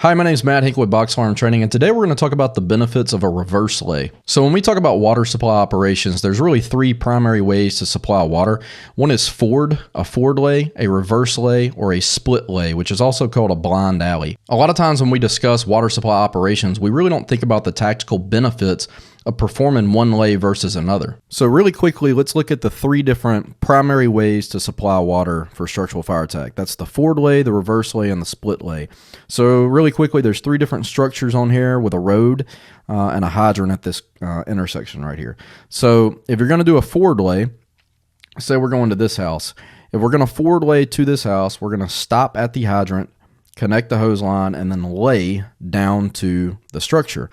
Hi, my name is Matt Hinkle with Box Farm Training, and today we're going to talk about the benefits of a reverse lay. So when we talk about water supply operations, there's really three primary ways to supply water. One is a forward lay, a reverse lay, or a split lay, which is also called a blind alley. A lot of times when we discuss water supply operations, we really don't think about the tactical benefits of performing one lay versus another. So really quickly, let's look at the three different primary ways to supply water for structural fire attack. That's the forward lay, the reverse lay, and the split lay. So really quickly, there's three different structures on here with a road and a hydrant at this intersection right here. So if you're going to do a forward lay, say we're going to this house. If we're going to forward lay to this house, we're going to stop at the hydrant, connect the hose line, and then lay down to the structure.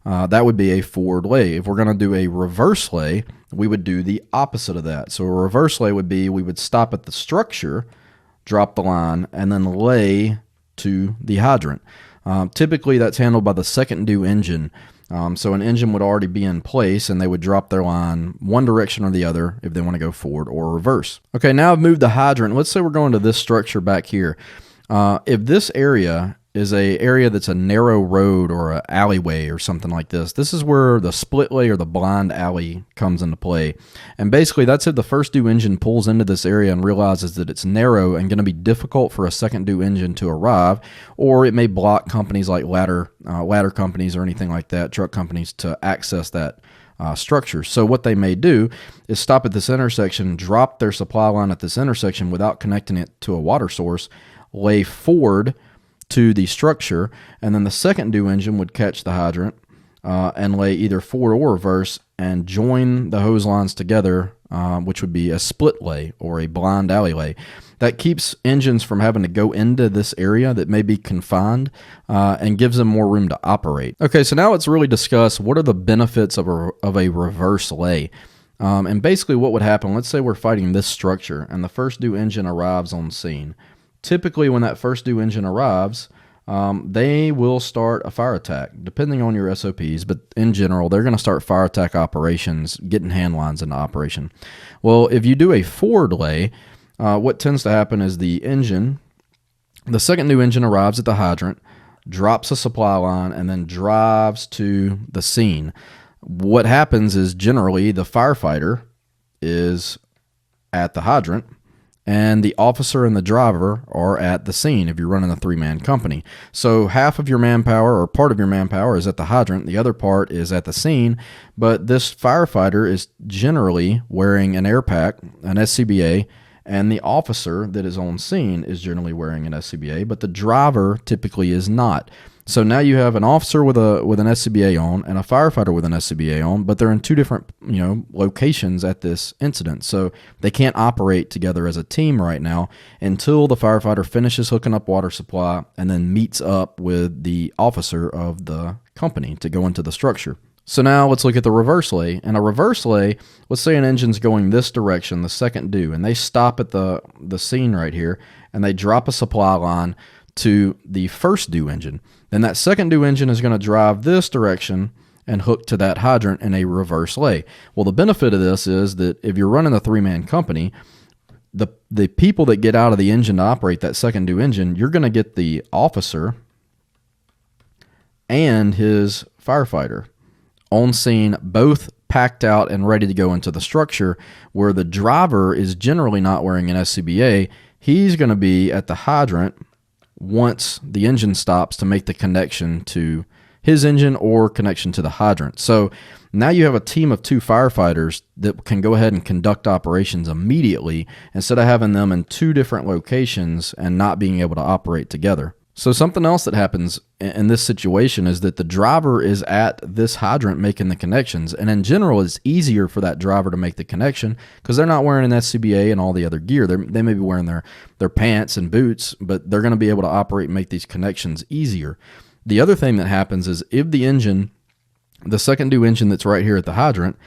That would be a forward lay. If we're going to do a reverse lay, we would do the opposite of that. So a reverse lay would be we would stop at the structure, drop the line, and then lay to the hydrant. Typically, that's handled by the second due engine. So an engine would already be in place, and they would drop their line one direction or the other if they want to go forward or reverse. Okay, now I've moved the hydrant. Let's say we're going to this structure back here. If this area is a area that's a narrow road or an alleyway or something like this, this is where the split lay or the blind alley comes into play. And basically that's if the first due engine pulls into this area and realizes that it's narrow and going to be difficult for a second due engine to arrive, or it may block companies like ladder companies or anything like that, truck companies, to access that structure. So what they may do is stop at this intersection, drop their supply line at this intersection without connecting it to a water source, lay forward to the structure, and then the second due engine would catch the hydrant and lay either forward or reverse and join the hose lines together, which would be a split lay or a blind alley lay. That keeps engines from having to go into this area that may be confined and gives them more room to operate. Okay, so now let's really discuss what are the benefits of a reverse lay. And basically what would happen, let's say we're fighting this structure and the first due engine arrives on scene. Typically, when that first due engine arrives, they will start a fire attack, depending on your SOPs, but in general, they're going to start fire attack operations, getting hand lines into operation. Well, if you do a forward lay, what tends to happen is the second due engine arrives at the hydrant, drops a supply line, and then drives to the scene. What happens is generally the firefighter is at the hydrant, and the officer and the driver are at the scene if you're running a three-man company. So half of your manpower or part of your manpower is at the hydrant, the other part is at the scene, but this firefighter is generally wearing an air pack, an SCBA, and the officer that is on scene is generally wearing an SCBA, but the driver typically is not. So now you have an officer with an SCBA on and a firefighter with an SCBA on, but they're in two different locations at this incident. So they can't operate together as a team right now until the firefighter finishes hooking up water supply and then meets up with the officer of the company to go into the structure. So now let's look at the reverse lay. And a reverse lay, let's say an engine's going this direction, the second due, and they stop at the scene right here and they drop a supply line to the first due engine. Then that second due engine is going to drive this direction and hook to that hydrant in a reverse lay. Well, the benefit of this is that if you're running a three-man company, the people that get out of the engine to operate that second due engine, you're going to get the officer and his firefighter on scene, both packed out and ready to go into the structure, where the driver is generally not wearing an SCBA. He's going to be at the hydrant once the engine stops to make the connection to his engine or connection to the hydrant. So now you have a team of two firefighters that can go ahead and conduct operations immediately instead of having them in two different locations and not being able to operate together. So something else that happens in this situation is that the driver is at this hydrant making the connections. And in general, it's easier for that driver to make the connection because they're not wearing an SCBA and all the other gear. They may be wearing their pants and boots, but they're going to be able to operate and make these connections easier. The other thing that happens is if the second due engine that's right here at the hydrant,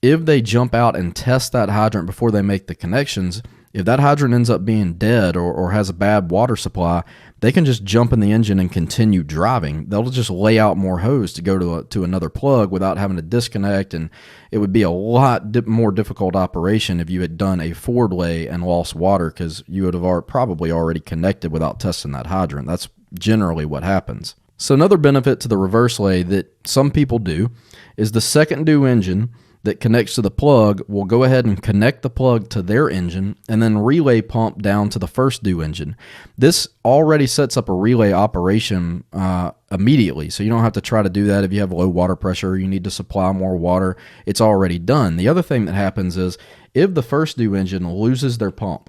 if they jump out and test that hydrant before they make the connections, if that hydrant ends up being dead or has a bad water supply, they can just jump in the engine and continue driving. They'll just lay out more hose to go to another plug without having to disconnect, and it would be a lot more difficult operation if you had done a forward lay and lost water because you would have probably already connected without testing that hydrant. That's generally what happens. So another benefit to the reverse lay that some people do is the second due engine that connects to the plug will go ahead and connect the plug to their engine and then relay pump down to the first due engine. This already sets up a relay operation immediately, so you don't have to try to do that if you have low water pressure or you need to supply more water. It's already done. The other thing that happens is if the first due engine loses their pump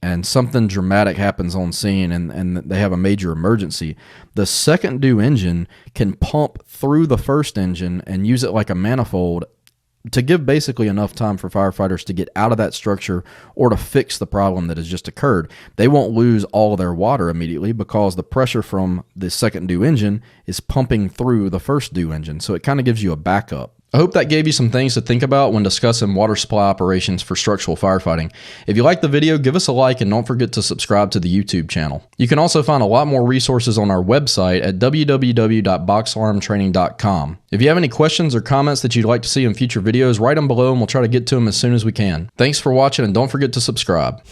and something dramatic happens on scene and they have a major emergency, the second due engine can pump through the first engine and use it like a manifold to give basically enough time for firefighters to get out of that structure or to fix the problem that has just occurred. They won't lose all of their water immediately because the pressure from the second due engine is pumping through the first due engine. So it kind of gives you a backup. I hope that gave you some things to think about when discussing water supply operations for structural firefighting. If you liked the video, give us a like and don't forget to subscribe to the YouTube channel. You can also find a lot more resources on our website at www.boxalarmtraining.com. If you have any questions or comments that you'd like to see in future videos, write them below and we'll try to get to them as soon as we can. Thanks for watching and don't forget to subscribe.